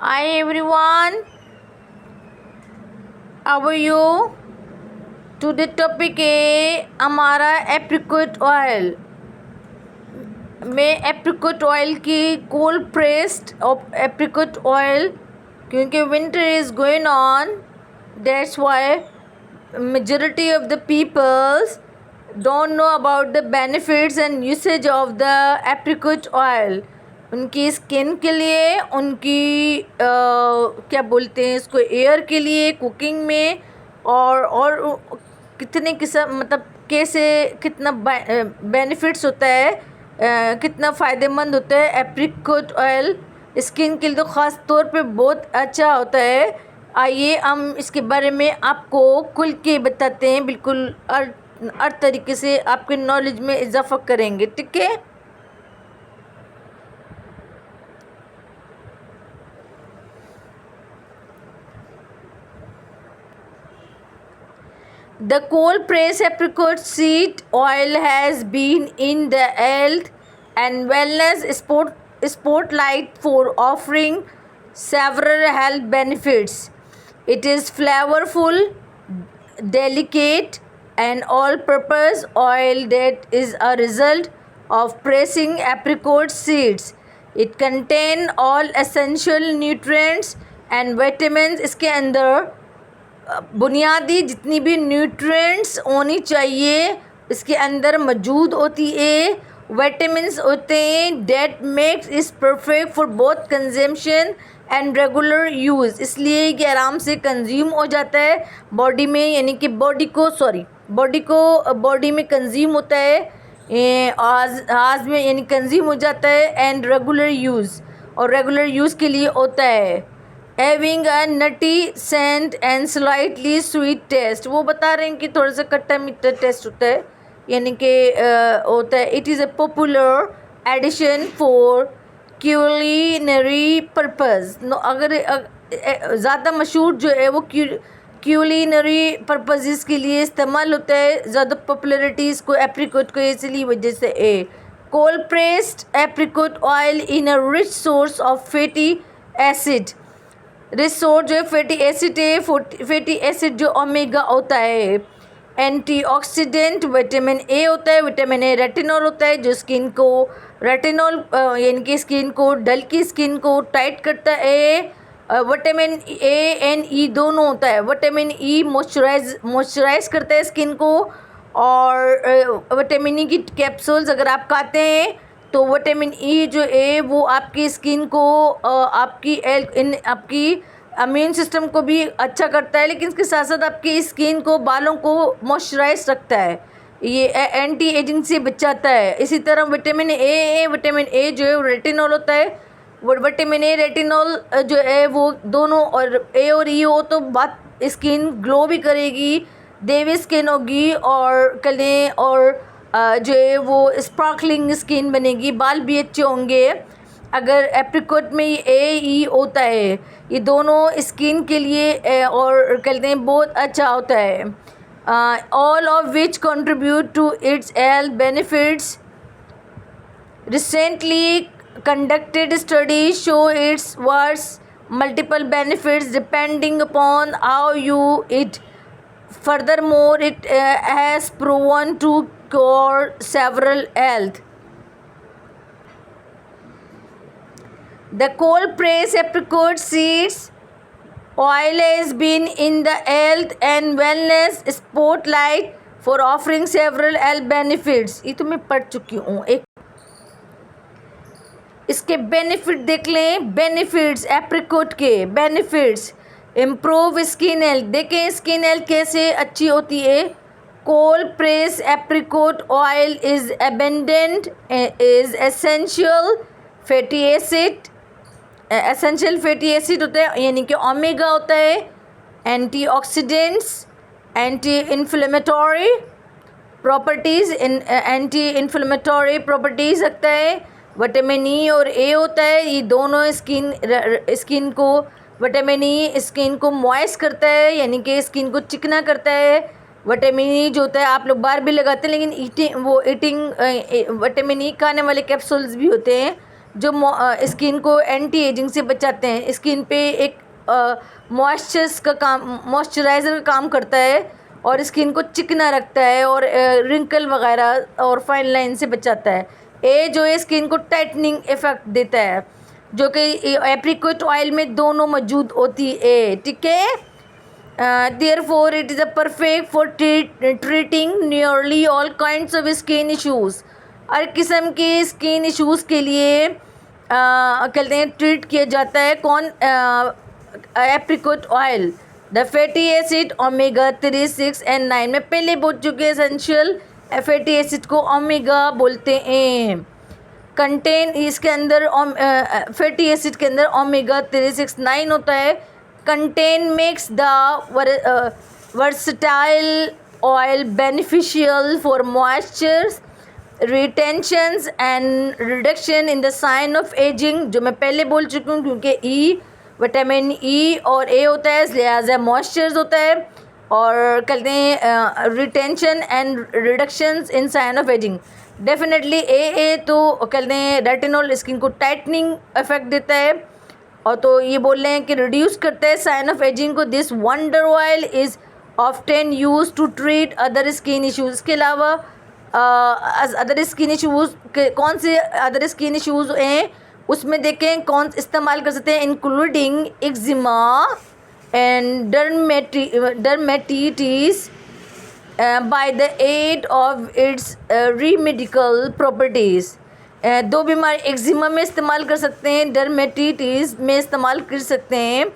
Hi everyone, how are you? Today topic है हमारा apricot oil में एप्रिकॉट ऑयल की cold pressed of apricot oil क्योंकि winter is going on that's why majority of the peoples don't know about the benefits and usage of the apricot oil. उनकी skin के लिए उनकी क्या बोलते हैं इसको एयर के लिए कुकिंग में और कितने किस्म मतलब कैसे कितना बेनिफिट्स होता है कितना फ़ायदेमंद होता है एप्रिकॉट ऑयल स्किन के लिए तो ख़ास तौर पे बहुत अच्छा होता है। आइए हम इसके बारे में आपको खुल के बताते हैं, बिल्कुल हर तरीके से आपके नॉलेज में इजाफा करेंगे, ठीक है। The cold pressed apricot seed oil has been in the health and wellness spotlight for offering several health benefits. It is flavorful, delicate, and all-purpose oil that is a result of pressing apricot seeds. It contains all essential nutrients and vitamins इसके अंदर बुनियादी जितनी भी nutrients होनी चाहिए इसके अंदर मौजूद होती है। विटामिन्स होते हैं that makes is perfect for both consumption and regular use, इसलिए कि आराम से कंज्यूम हो जाता है बॉडी में, यानी कि बॉडी में कंज्यूम होता है आज में, यानी कंज्यूम हो जाता है एंड रेगुलर यूज़, और रेगुलर यूज़ के लिए होता है। Having a nutty scent and slightly sweet taste, वो बता रहे हैं कि थोड़ा सा खट्टा मीठा टेस्ट होता है, यानी कि होता है। It is a popular addition for culinary purpose, अगर ज़्यादा मशहूर जो है वो क्यूलिनरी पर्पसेस के लिए इस्तेमाल होता है, ज़्यादा पॉपुलरिटी इसको एप्रिकॉट को इसलिए वजह से है। Cold pressed apricot oil in a rich source of fatty acid, resort जो फैटी एसिड है, फैटी एसिड जो ओमेगा होता है, एंटीऑक्सीडेंट विटामिन ए होता है, विटामिन ए रेटिनॉल होता है जो स्किन को रेटिनॉल यानी कि स्किन को डल की स्किन को टाइट करता है। विटामिन ए एंड ई दोनों होता है। विटामिन ई मॉइस्चराइज करता है स्किन को, और विटामिन ई की कैप्सूल्स अगर आप खाते हैं तो विटामिन ई जो है वो आपकी स्किन को आपकी इम्यून सिस्टम को भी अच्छा करता है, लेकिन इसके साथ साथ आपकी स्किन को बालों को मॉइस्चराइज रखता है, ये एंटी एजिंग से बचाता है। इसी तरह विटामिन ए जो है रेटिनॉल होता है, वो विटामिन ए रेटिनॉल जो है वो दोनों, और ए और ई हो तो बात स्किन ग्लो भी करेगी, देवी स्किन होगी, और कलें और जो है वो स्पार्कलिंग स्किन बनेगी, बाल भी अच्छे होंगे। अगर एप्रिकॉट में ए ई होता है, ये दोनों स्किन के लिए और कहते हैं बहुत अच्छा होता है। All of which contribute to its health benefits. Recently conducted studies show its worth multiple benefits depending upon how you eat. Furthermore, it has proven to cure several health. The cold pressed apricot seeds oil has been in the health and wellness spotlight for offering several health benefits. ये तो मैं पढ़ चुकी हूँ। एक इसके benefit देख लें, बेनिफिट्स एप्रिकॉट के बेनिफिट्स। इम्प्रूव स्किन हेल्थ, देखें स्किन हेल्थ कैसे अच्छी होती है। Cold press apricot oil is abandoned is essential fatty acid, essential fatty acid होता है यानी कि ओमेगा होता है, antioxidants, anti inflammatory properties, anti inflammatory properties रखता है। विटामिन ई और ए होता है, ये दोनों स्किन को विटामिन ई स्किन को मॉइस्ट करता है, यानी कि स्किन को चिकना करता है। विटामिन ई जो होता है आप लोग बाहर भी लगाते हैं, लेकिन ईटिंग विटामिन ई खाने वाले कैप्सूल्स भी होते हैं जो स्किन को एंटी एजिंग से बचाते हैं। स्किन पे एक मॉइस्चराइज़र का काम करता है और स्किन को चिकना रखता है और रिंकल वगैरह और फाइन लाइन से बचाता है। ए जो है स्किन को टाइटनिंग इफेक्ट देता है, जो कि एप्रिकॉट ऑयल में दोनों मौजूद होती है, ठीक है। Therefore it is a perfect for treating nearly all kinds of skin issues। हर किस्म के स्किन इश्यूज़ के लिए कहते हैं ट्रीट किया जाता है कौन, apricot oil. The fatty acid omega 3, 6 and 9 में पहले बोल चुके हैं, एसेंशियल फैटी एसिड को ओमेगा बोलते हैं। कंटेन इसके अंदर फैटी एसिड के अंदर ओमेगा 3, 6, 9 होता है। Contain makes the versatile oil beneficial for moistures retentions and reduction in the sign of ageing, जो मैं पहले बोल चुकी हूँ, क्योंकि ई विटामिन ई और ए होता है इसलिए एज ए मॉइस्चर्स होता है। और कहते हैं retention and reductions in sign of ageing. Definitely a तो कहते हैं रेटिनॉल स्किन को टाइटनिंग इफेक्ट देता है, और तो ये बोल रहे हैं कि रिड्यूस करता है साइन ऑफ एजिंग को। This wonder oil is often use to treat other skin issues. के अलावा अदर स्किन इशूज़ कौन से अदर स्किन इशूज़ हैं उसमें देखें कौन इस्तेमाल कर सकते हैं, including eczema and dermatitis by the aid of its remedial properties. दो बीमारी एक्जिमा में इस्तेमाल कर सकते हैं, डर्मेटिटिस में इस्तेमाल कर सकते हैं।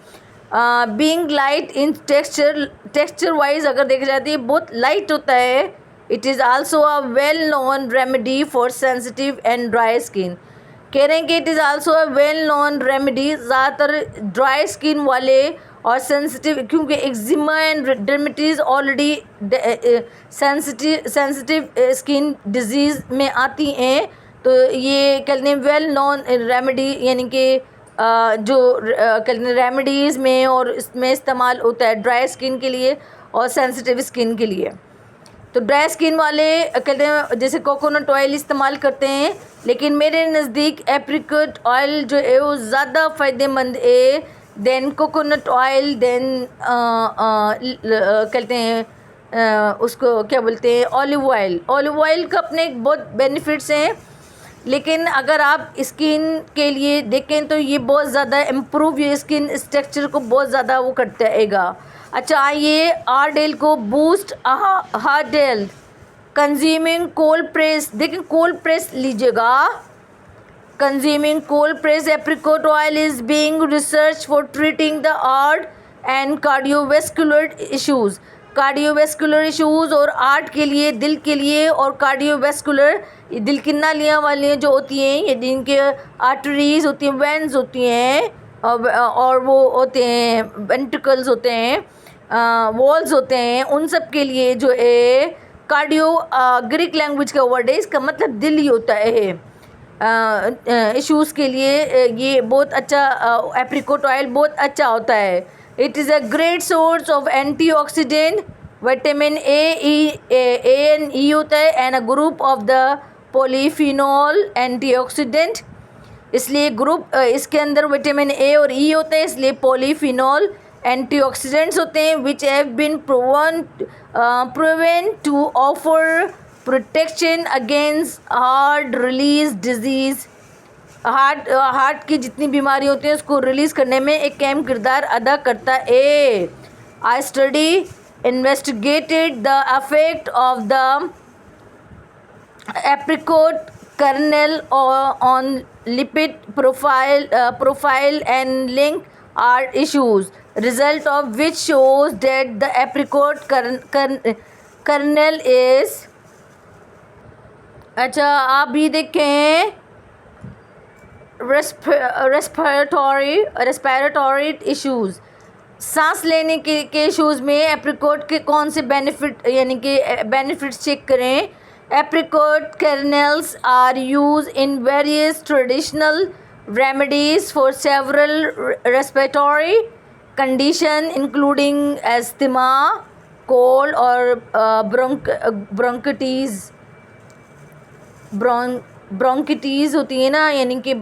Being light in texture wise अगर देखा जाती है बहुत लाइट होता है। It is also a well known remedy for sensitive and dry skin. कह रहे हैं कि it is also a well known remedy ज़्यादातर ड्राई स्किन वाले और सेंसिटिव, क्योंकि eczema and dermatitis already sensitive skin disease में आती हैं, तो ये कहते हैं वेल नोन रेमेडी, यानी कि जो कहते हैं रेमेडीज़ में और इसमें इस्तेमाल होता है ड्राई स्किन के लिए और सेंसिटिव स्किन के लिए। तो ड्राई स्किन वाले कहते हैं जैसे कोकोनट ऑयल इस्तेमाल करते हैं, लेकिन मेरे नज़दीक एप्रिकॉट ऑयल जो है वो ज़्यादा फ़ायदेमंद है देन कोकोनट ऑयल, देन कहते हैं उसको क्या बोलते हैं, ऑलिव ऑयल। ऑलिव ऑयल का अपने बहुत बेनिफिट्स हैं, लेकिन अगर आप स्किन के लिए देखें तो ये बहुत ज़्यादा इम्प्रूव ये स्किन स्ट्रक्चर को बहुत ज़्यादा वो करता हैगा। अच्छा, ये आर्डेल को बूस्ट हार्डेल कंज्यूमिंग कोल्ड प्रेस, देखें कोल्ड प्रेस लीजिएगा। Consuming cold press apricot oil is being research for treating the heart and cardiovascular issues. Cardiovascular issues और आर्ट के लिए, दिल के लिए, और कार्डियोवेस्कुलर ये दिल की नालियाँ वाली जो होती हैं, ये जिनके आर्टरीज़ होती हैं, वेंस होती हैं, और वो होते हैं वेंट्रिकल्स होते हैं, वॉल्स होते हैं, उन सब के लिए जो है कार्डियो ग्रीक लैंग्वेज का वर्ड है, इसका मतलब दिल ही होता है। इश्यूज़ के लिए ये बहुत अच्छा एप्रिकॉट ऑयल बहुत अच्छा होता है। It is a great source of antioxidant, vitamin A and E होता है, and a group of the polyphenol antioxidant. इसलिए ग्रुप इसके अंदर विटामिन ए और ई होते हैं, इसलिए पॉलीफिनॉल एंटीऑक्सीडेंट्स होते हैं which have been proven to offer protection against heart release disease. Heart की जितनी बीमारी होती हैं उसको रिलीज़ करने में एक अहम किरदार अदा करता है। I study investigated the effect of the apricot kernel on lipid profile and link heart issues, result of which shows that the apricot kernel is अच्छा आप ये देखें रेस्पिरेटरी इश्यूज़, सांस लेने के इश्यूज़ में एप्रिकॉट के कौन से बेनिफिट यानी कि बेनिफिट्स चेक करें। Apricot kernels are used in various traditional remedies for several respiratory conditions including asthma, cold or bronchitis, ब्रोंकिटीज़ होती है ना, यानी कि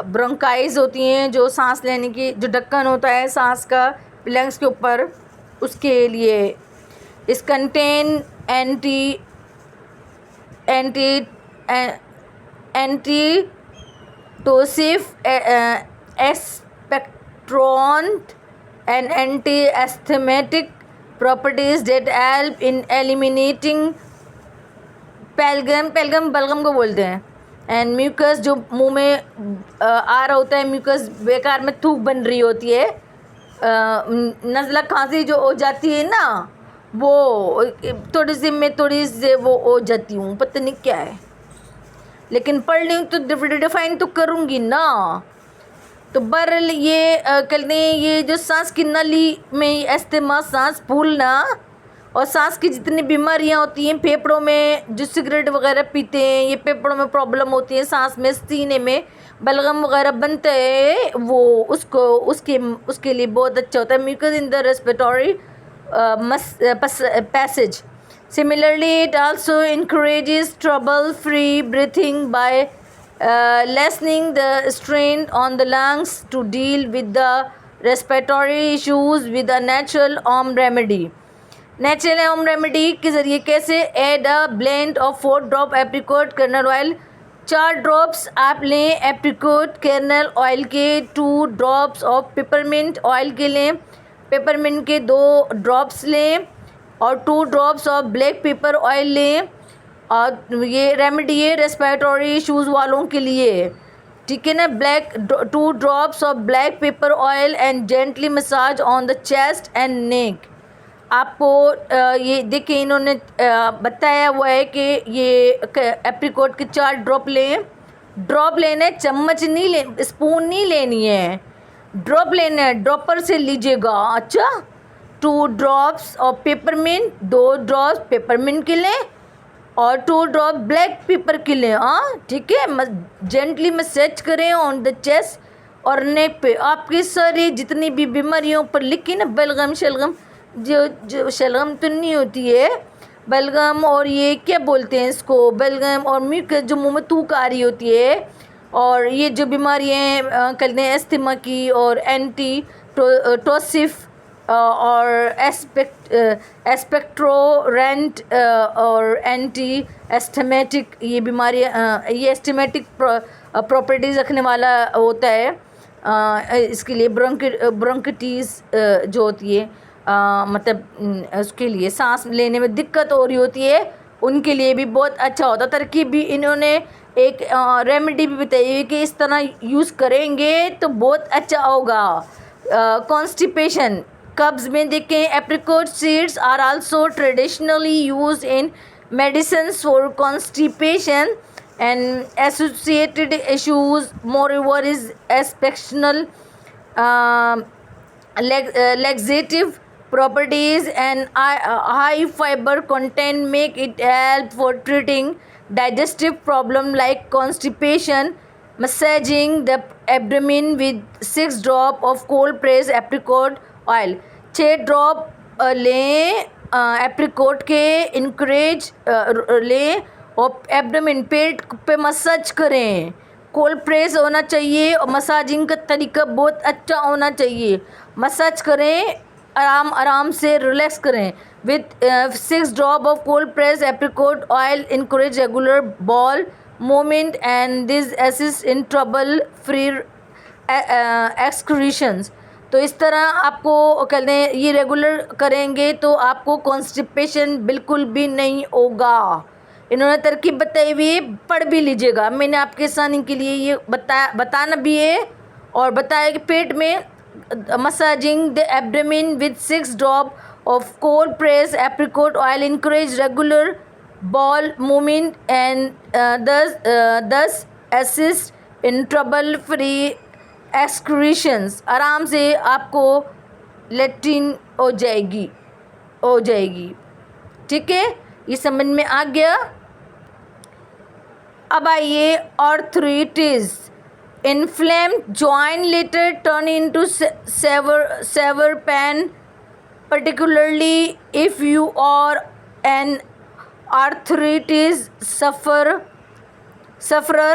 ब्रोंकाइज होती हैं, जो सांस लेने की जो ढक्कन होता है सांस का लंग्स के ऊपर, उसके लिए। इस contain anti anti antitussive expectorant and anti-asthmatic properties that help in eliminating बलगम को बोलते हैं, एंड म्यूकस, जो मुंह में आ रहा होता है म्यूकस, बेकार में थूक बन रही होती है, नज़ला खांसी जो हो जाती है ना, वो थोड़ी सी वो हो जाती हूँ, पता नहीं क्या है, लेकिन पढ़ ली तो डिफाइन तो करूँगी ना। तो बहरहाल ये कहते हैं, ये जो सांस की नली में अस्थमा, सांस फूलना, और सांस की जितनी बीमारियां होती हैं फेफड़ों में, जो सिगरेट वगैरह पीते हैं, ये फेफड़ों में प्रॉब्लम होती है, सांस में, सीने में बलगम वगैरह बनते हैं, वो उसके लिए बहुत अच्छा होता है। Mucus in the respiratory passage. Similarly it also encourages trouble-free breathing by lessening the strain on the lungs to deal with the respiratory issues with a natural home remedy. Natural home remedy के ज़रिए कैसे? Add a blend of 4 drop apricot kernel oil, 4 drops आप लें apricot kernel oil के, 2 drops of peppermint oil के लें, peppermint के 2 drops लें, और 2 drops of black pepper oil लें। और ये रेमेडी है रेस्पिरेटरी इश्यूज़ वालों के लिए, ठीक है ना। 2 drops of black pepper oil and gently massage on the chest and neck. आपको ये देखिए, इन्होंने बताया हुआ है कि ये एप्रिकॉट के 4 ड्रॉप लें। ड्रॉप लेना है, चम्मच नहीं ले, स्पून नहीं लेनी है, ड्रॉप लेना है, ड्रॉपर से लीजिएगा। अच्छा, 2 drops of peppermint, 2 drops peppermint के लें, और 2 ड्रॉप ब्लैक पेपर के लें। हाँ ठीक है, जेंटली मसाज करें ऑन द चेस्ट और नेक पे। आपकी सारी जितनी भी बीमारियों पर लिखी ना, बलगम शलगम, जो शलगम तो नहीं होती है, बलगम, और ये क्या बोलते हैं इसको, बलगम और म्यूकस, जो मुंह में थूक आ रही होती है, और ये जो बीमारियाँ कहते हैं अस्थमा की, और एंटीटोसिफ और एस्पेक्ट्रोरेंट और एंटी एस्थमेटिक, ये बीमारियाँ, ये एस्थमेटिक प्रॉपर्टीज़ रखने वाला होता है। इसके लिए ब्रोंकिटीज़ जो होती है, मतलब उसके लिए सांस लेने में दिक्कत हो रही होती है, उनके लिए भी बहुत अच्छा होता है। तरकीब भी इन्होंने एक रेमेडी भी बताई है कि इस तरह यूज़ करेंगे तो बहुत अच्छा होगा। कॉन्स्टिपेशन, कब्ज़ में देखें, apricot seeds are also traditionally use in medicines for constipation and associated issues. Moreover is exceptional laxative properties and high fiber content make it help for treating digestive problem like constipation. Massaging the abdomen with 6 drop of cold pressed apricot oil, 6 drop लें apricot के, encourage लें, और abdomen, पेट पे massage करें। Cold press होना चाहिए, और massaging का तरीका बहुत अच्छा होना चाहिए। मसाज करें, आराम से रिलैक्स करें with 6 drop of cold press apricot oil, encourage regular bowel movement and this assist in trouble free excretions. तो इस तरह आपको कहते हैं, ये रेगुलर करेंगे तो आपको कॉन्स्टिपेशन बिल्कुल भी नहीं होगा। इन्होंने तरकीब बताई हुई है, पढ़ भी लीजिएगा, मैंने आपके आसानी के लिए ये बताना भी है, और बताया कि पेट में massaging the abdomen with 6 drop of cold press apricot oil, encourage regular bowel movement and दस असिस्ट इन ट्रबल फ्री एक्सक्रीशंस। आराम से आपको लेट्रिन हो जाएगी। ठीक है, ये समझ में आ गया। अब आइए arthritis, inflamed joint later turn into severe pain, particularly if you are an arthritis sufferer sufferer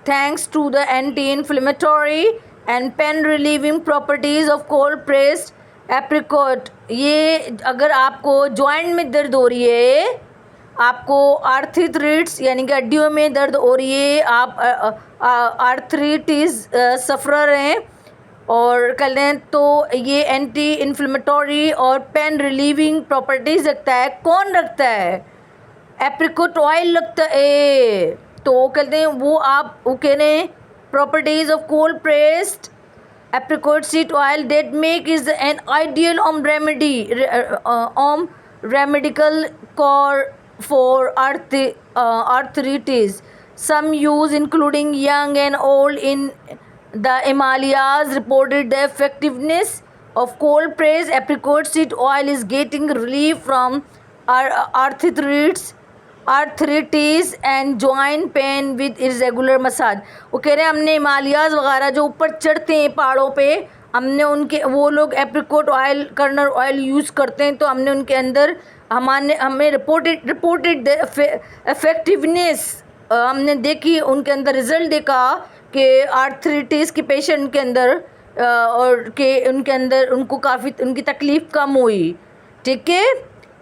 thanks to the anti-inflammatory and pain relieving properties of cold pressed apricot। ये अगर आपको जॉइंट में दर्द हो रही है, आपको आर्थराइटिस यानी कि हड्डियों में दर्द हो रही है, आप आर्थराइटिस सफ़रर हैं और कर लें, तो ये एंटी इन्फ्लेमेटरी और पेन रिलीविंग प्रॉपर्टीज़ रखता है। कौन रखता है? एप्रिकॉट ऑयल लगता है। तो कहते हैं वो आप वो कह रहे हैं properties of cold pressed apricot seed oil that make is an ideal remedical core for arthritis. Some use, including young and old in the Himalayas, reported the effectiveness of cold pressed apricot seed oil is getting relief from arthritis and joint pain with irregular massage। वो कह रहे हैं हमने Himalayas वगैरह जो ऊपर चढ़ते हैं पहाड़ों पे, हमने उनके वो लोग apricot oil kernel oil use करते हैं, तो हमने उनके अंदर हमें रिपोर्टेड इफेक्टिवनेस हमने देखी, उनके अंदर रिज़ल्ट देखा कि आर्थराइटिस के पेशेंट के अंदर और के उनके अंदर उनको काफ़ी उनकी तकलीफ़ कम हुई। ठीक है,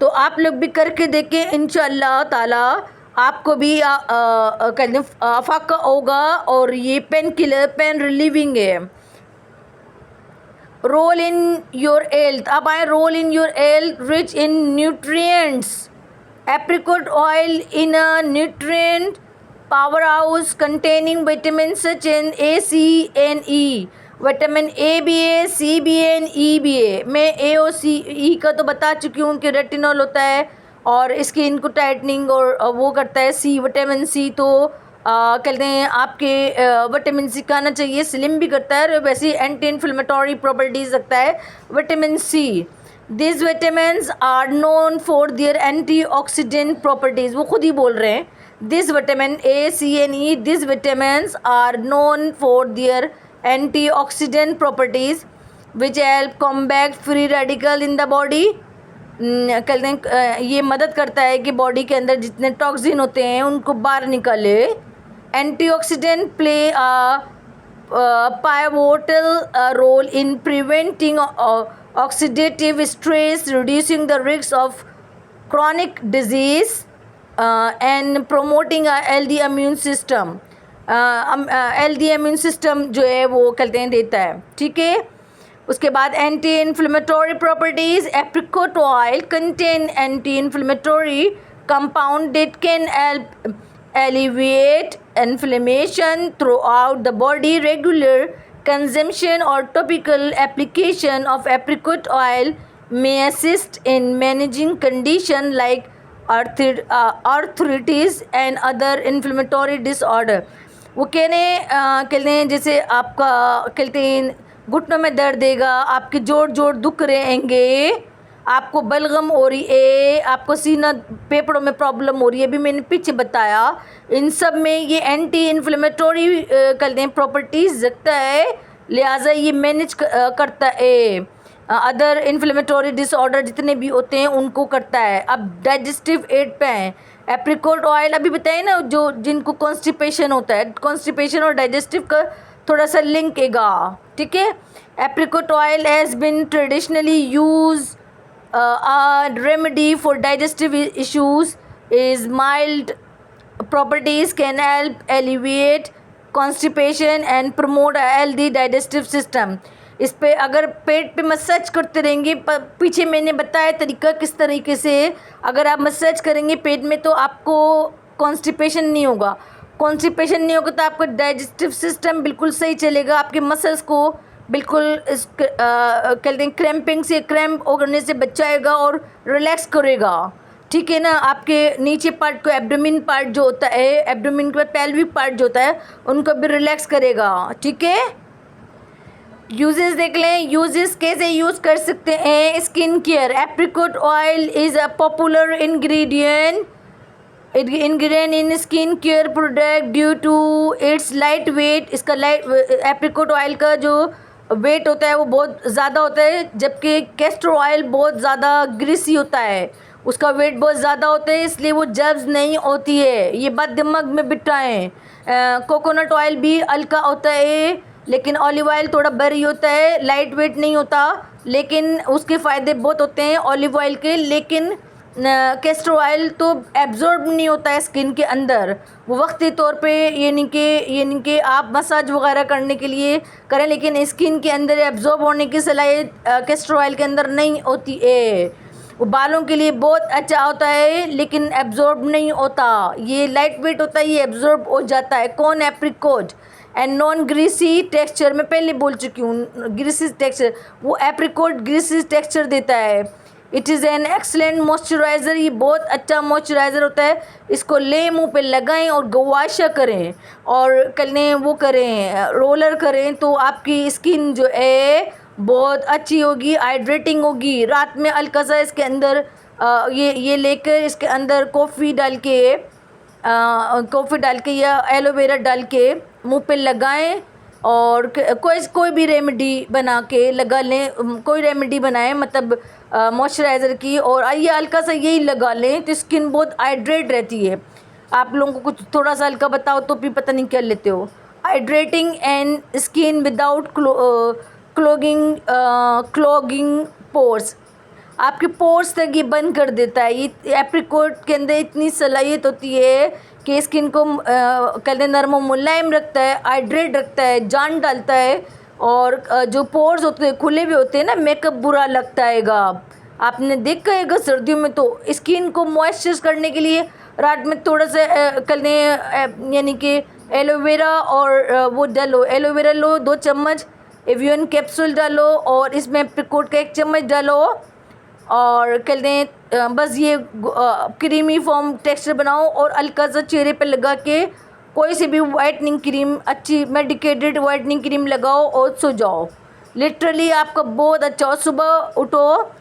तो आप लोग भी करके देखें, इंशाअल्लाह ताला आपको भी फ़ायदा होगा। और ये पेन किलर, पेन रिलीविंग है। रोल इन योर हेल्थ, अब आए role in your health rich in nutrients. Apricot oil in a nutrient power house containing vitamin such an A, C and E. Vitamin A भी है, सी भी है, ई भी है। मैं ए और सी ई का तो बता चुकी हूँ कि रेटिनॉल होता है और स्किन को टाइटनिंग और वो करता है। सी विटामिन सी तो कहते हैं आपके विटामिन सी खाना चाहिए, स्लिम भी करता है, वैसे एंटी इन्फ्लेमेटरी प्रॉपर्टीज़ रखता है vitamin C. This vitamins are known for their antioxidant properties, वो खुद ही बोल रहे हैं। This vitamin A, C and E, this vitamins are known for their antioxidant properties which help combat free radical in the body। कहते हैं ये मदद करता है कि बॉडी के अंदर जितने टॉक्सिन होते हैं उनको बाहर निकाले। Antioxidant play pivotal role in preventing oxidative stress, reducing the risk of chronic disease and promoting a healthy immune system। Healthy immune system जो है वो कहते हैं देता है। ठीक है, उसके बाद anti inflammatory properties. Apricot oil contain anti inflammatory compound that can help alleviate inflammation throughout the body. Regular consumption और topical application of apricot oil may assist in managing condition like arthritis and other inflammatory disorder। वो कहते हैं जैसे आपका कहते हैं घुटनों में दर्द देगा, आपके जोड़ दुख रहेंगे, आपको बलगम हो रही है, आपको सीना फेफड़ों में प्रॉब्लम हो रही है, अभी मैंने पीछे बताया। इन सब में ये एंटी इन्फ्लेमेटरी कहते हैं प्रॉपर्टीज़ रखता है, लिहाजा ये मैनेज करता है, अदर इन्फ्लेमेटरी डिसऑर्डर जितने भी होते हैं उनको करता है। अब डाइजेस्टिव एड पे हैं। एप्रिकॉट ऑयल अभी बताए ना, जो जिनको कॉन्स्टिपेशन होता है, कॉन्स्टिपेशन और डाइजेस्टिव का थोड़ा सा लिंक हैगा। ठीक है, apricot oil has been traditionally use remedy for digestive issues is mild properties can help alleviate constipation and promote a healthy digestive system. इस पे अगर पेट पे मसाज करते रहेंगे, पीछे मैंने बताया तरीका किस तरीके से, अगर आप मसाज करेंगे पेट में तो आपको कॉन्स्टिपेशन नहीं होगा। कॉन्स्टिपेशन नहीं होगा तो आपका डाइजेस्टिव सिस्टम बिल्कुल सही चलेगा, आपके मसल्स को बिल्कुल कहते हैं क्रैम्पिंग से, क्रैम्प होने से बचाएगा और रिलैक्स करेगा। ठीक है ना, आपके नीचे पार्ट को एब्डोमिन पार्ट जो होता है, एब्डोमिन के बाद पेल्विक पार्ट जो होता है उनको भी रिलैक्स करेगा। ठीक है, यूजेस देख लें, यूजेस कैसे यूज़ कर सकते हैं। Skin care, apricot oil is a popular ingredient in skin care product due to its lightweight. इसका एप्रिकॉट ऑयल का जो वेट होता है वो बहुत ज़्यादा होता है, जबकि कैस्टर ऑयल बहुत ज़्यादा ग्रीसी होता है, उसका वेट बहुत ज़्यादा होता है, इसलिए वो जब्स नहीं होती है। ये बात दिमाग में बिठाएं। कोकोनट ऑयल भी हल्का होता है, लेकिन ऑलिव ऑयल थोड़ा भारी होता है, लाइट वेट नहीं होता, लेकिन उसके फ़ायदे बहुत होते हैं ऑलिव ऑयल के। लेकिन कैस्टर ऑयल तो एब्जॉर्ब नहीं होता है स्किन के अंदर, वो वक्ती तौर पे यानी कि आप मसाज वगैरह करने के लिए करें, लेकिन स्किन के अंदर एब्जॉर्ब होने की सलाहियत कैस्टर ऑयल के अंदर नहीं होती है। वो बालों के लिए बहुत अच्छा होता है, लेकिन एब्जॉर्ब नहीं होता। ये लाइट वेट होता है, ये एब्जॉर्ब हो जाता है। कौन? Apricot and non greasy texture. मैं पहले बोल चुकी हूँ, ग्रीसी टेक्सचर, वो एप्रिकॉट ग्रीसी टेक्सचर देता है। It is an excellent moisturiser. ये बहुत अच्छा मॉइस्चराइज़र होता है। इसको ले मुंह पे लगाएं और गवाशा करें और करें वो करें रोलर करें, तो आपकी स्किन जो है बहुत अच्छी होगी, हाइड्रेटिंग होगी। रात में हल्का सा इसके अंदर ये लेकर इसके अंदर कॉफ़ी डाल के या एलोवेरा डाल के मुंह पे लगाएं और कोई भी रेमेडी बना के लगा लें। कोई रेमेडी बनाएं, मतलब मॉइस्चराइज़र की, और ये हल्का सा यही लगा लें तो स्किन बहुत हाइड्रेट रहती है। आप लोगों को कुछ थोड़ा सा हल्का बताओ तो भी पता नहीं क्या लेते हो। Hydrating and skin without clogging pores. आपके पोर्स तक ये बंद कर देता है। ये एप्रिकॉट के अंदर इतनी सलाहियत होती है कि स्किन को कहते नरम और मुलायम रखता है, हाइड्रेट रखता है, जान डालता है। और जो पोर्स होते हैं खुले भी होते हैं ना, मेकअप बुरा लगता हैगा। आपने देखा है सर्दियों में तो स्किन को मॉइस्चर करने के लिए रात में थोड़ा सा यानी कि एलोवेरा और वो डालो, एलोवेरा लो 2 चम्मच, एवियन कैप्सूल डालो और इसमें एप्रिकॉट का 1 चम्मच डालो और कर दें। बस ये क्रीमी फॉर्म टेक्सचर बनाओ और हल्का सा चेहरे पे लगा के कोई सी भी वाइटनिंग क्रीम, अच्छी मेडिकेटेड वाइटनिंग क्रीम लगाओ और सो जाओ। लिटरली आपका बहुत अच्छा। सुबह उठो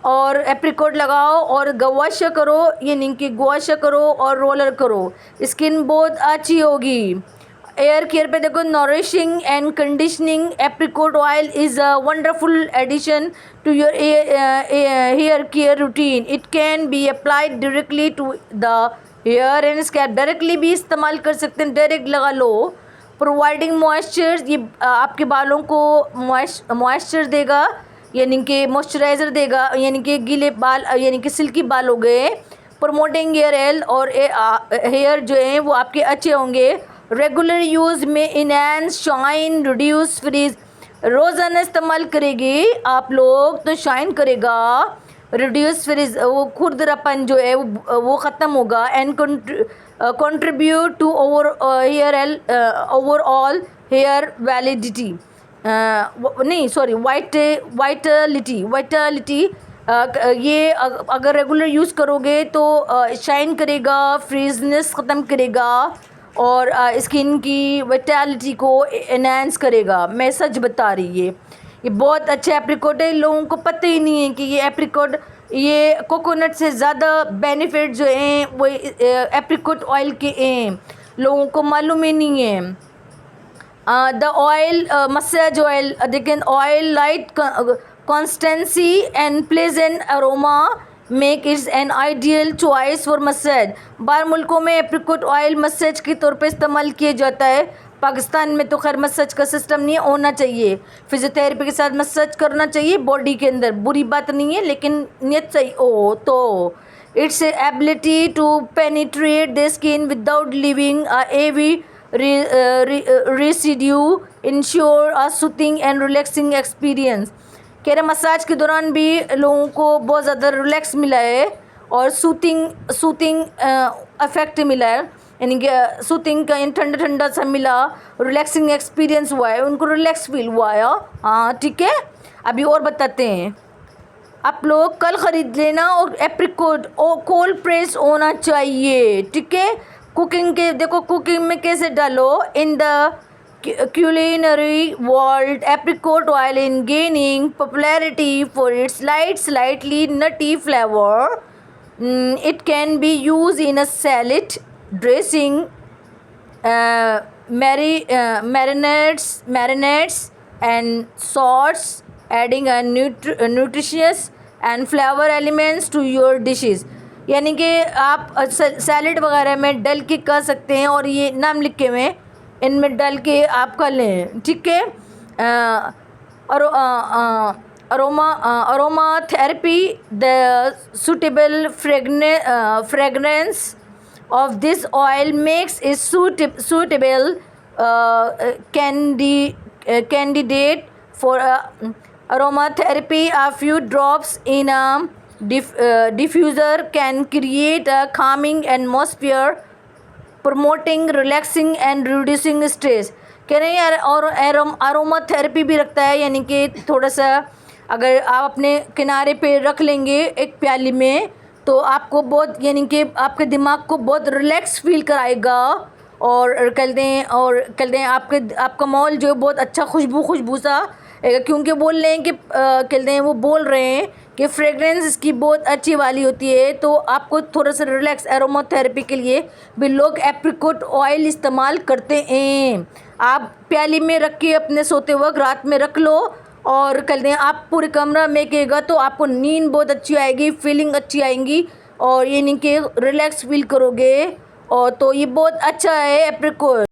और एप्रिकॉट लगाओ और गवाशा करो, ये नहीं कि गुआशा करो और रोलर करो, स्किन बहुत अच्छी होगी। एयर केयर पे देखो, nourishing and conditioning apricot oil is a wonderful addition to your hair care routine. It can be applied directly to the hair and scalp. Directly भी इस्तेमाल कर सकते हैं, डायरेक्ट लगा लो। प्रोवाइडिंग मॉइस्चर, ये आपके बालों को मॉइस्चर देगा, यानी कि मॉइस्चराइज़र देगा, यानी कि गीले बाल यानी कि सिल्की बाल हो गए। प्रमोटिंग हेयर हेल्थ और हेयर जो हैं वो आपके अच्छे होंगे। रेगुलर यूज़ में इनहेंस शाइन रिड्यूस फ्रीज। रोज़ाना इस्तेमाल करेगी आप लोग तो शाइन करेगा, रिड्यूस फ्रीज, वो खुरदरापन जो है वो ख़त्म होगा। And contribute to overall hair validity, नहीं सॉरी वाइटलिटी। ये अगर रेगुलर यूज़ करोगे तो शाइन करेगा, फ्रीजनेस ख़त्म करेगा और स्किन की वाइटलिटी को एनहांस करेगा। मैं सच बता रही है, ये बहुत अच्छा एप्रिकॉट है। लोगों को पता ही नहीं है कि ये एप्रिकॉट, ये कोकोनट से ज़्यादा बेनिफिट जो हैं वो एप्रिकॉट ऑयल के हैं, लोगों को मालूम ही नहीं है। The oil, massage oil, again oil light consistency and pleasant aroma make it an ideal choice for massage। बाहर मुल्कों में एप्रिकॉट ऑयल मसाज के तौर पे इस्तेमाल किया जाता है। पाकिस्तान में तो खैर मसाज का सिस्टम नहीं होना चाहिए, फिजियोथेरेपी के साथ मसाज करना चाहिए बॉडी के अंदर, बुरी बात नहीं है, लेकिन नियत सही हो तो। Its ability to penetrate the skin without living a heavy residue ensure a soothing and relaxing experience। कह रहे मसाज के दौरान भी लोगों को बहुत ज़्यादा रिलैक्स मिला है और सूथिंग इफेक्ट मिला है, यानी कि सूथिंग का ठंडा ठंडा सा मिला, रिलैक्सिंग एक्सपीरियंस हुआ है, उनको रिलैक्स फील हुआ है। हाँ ठीक है, अभी और बताते हैं। आप लोग कल ख़रीद लेना और एप्रिकॉट कोल्ड प्रेस होना चाहिए, ठीक है। कुकिंग के देखो, कुकिंग में कैसे डालो। In the culinary world, apricot oil is gaining popularity for its slightly nutty flavor. It can be used in a salad dressing, marinades and sauce, adding a nutritious and flavour elements to your dishes. यानी कि आप salad वगैरह में डल के कर सकते हैं, और ये नाम लिखे हुए हैं, इनमें डल के आप कर लें, ठीक है। और aroma therapy, the suitable fragrance of this oil makes it suitable candidate for aromatherapy. A few drops in a diffuser can create a calming atmosphere, promoting relaxing and reducing stress। कह रहे हैं यार, और अरोमा थेरेपी भी रखता है, यानी कि थोड़ा सा अगर आप अपने किनारे पे रख लेंगे एक प्याली में, तो आपको बहुत, यानी कि आपके दिमाग को बहुत रिलैक्स फील कराएगा, और कहते हैं आपका माहौल जो है बहुत अच्छा खुशबू सा, क्योंकि बोल रहे हैं कि कहते हैं वो बोल रहे हैं कि फ्रेगरेंस इसकी बहुत अच्छी वाली होती है। तो आपको थोड़ा सा रिलैक्स एरोमाथेरेपी के लिए भी लोग एप्रिकॉट ऑयल इस्तेमाल करते हैं। आप प्याली में रख के अपने सोते वक्त रात में रख लो, और कर दें आप पूरे कमरा में केगा, तो आपको नींद बहुत अच्छी आएगी, फीलिंग अच्छी आएंगी, और ये नहीं कि रिलैक्स फील करोगे। और तो ये बहुत अच्छा है एप्रिकॉट।